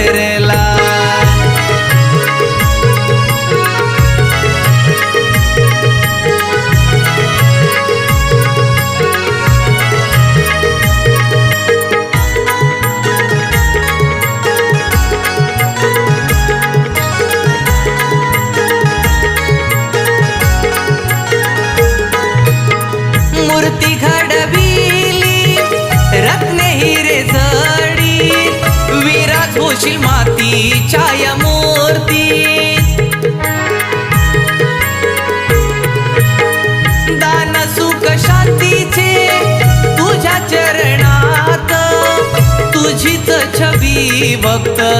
भरला. मूर्ती घडविली रत्ने हिरे जडीत, विराज होशील मातीच्या या मूर्तीत. दान सुख शांतीचे तुझ्या चरणात, तुझीच छबी भक्त